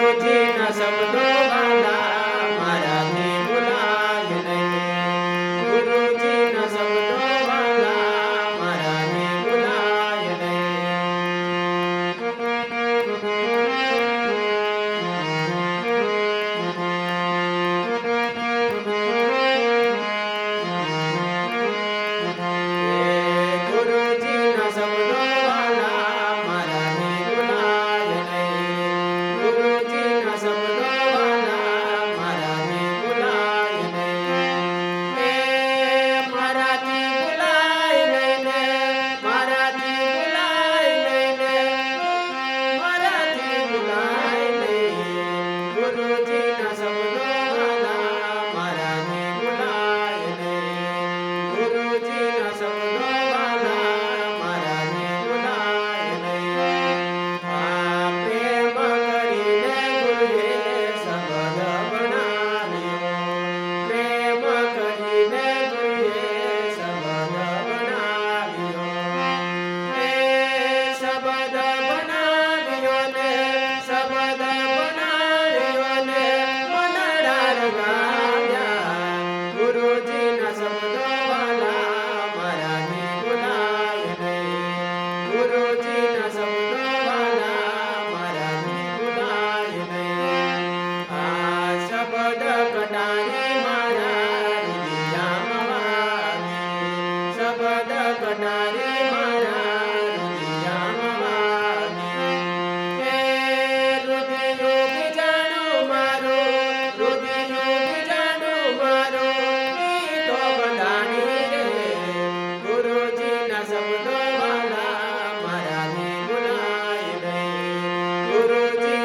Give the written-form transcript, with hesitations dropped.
ગુરુજીના શબ્દો વાલા મારાથી ભૂલાય નહીં. ગુરુજીના શબ્દો વાલા મારાથી ભૂલાય નહીં. ગુરુજીના શબ્દો વાલા મારાથી ભૂલાય નહીં. ગુરુજીના શબ્દો વાલા મારાથી ભૂલાય નહીં. મારાથી ભૂલાય નહીં ને, મારાથી ભૂલાય નહીં ને, મારાથી ભૂલાય નહીં. ગુરુજીના શબ્દો વાલા મારાથી ભૂલાય નહીં. ગુરુજીના શબ્દો વાલા મારાથી ભૂલાય નહીં. આ પ્રેમ કરીને ગુરુએ શબ્દ બનાવ્યો. પ્રેમ કરીને ગુરુએ શબ્દ બનાવ્યો. શબ્દ બનાવ્યો ને, શબ્દ બનાવ્યો ને મનડાર ગાયા. ગુરુજીના શબ્દો વાલા મારાથી ભૂલાય નહીં. ગુરુજીના શબ્દો વાલા મારાથી ભૂલાય નહીં. આ શબ્દ કટારી મારા હૃદયમાં વાગી. શબ્દ કટારી મારા હૃદયમાં વાગી. હૃદયો બીજાનું મારું, હૃદયો બીજાનું મારું, ઈ તો બંધાણી રે. ગુરુજીના શબ્દો વાલા મારાથી ભૂલાય નહીં. ગુરુજી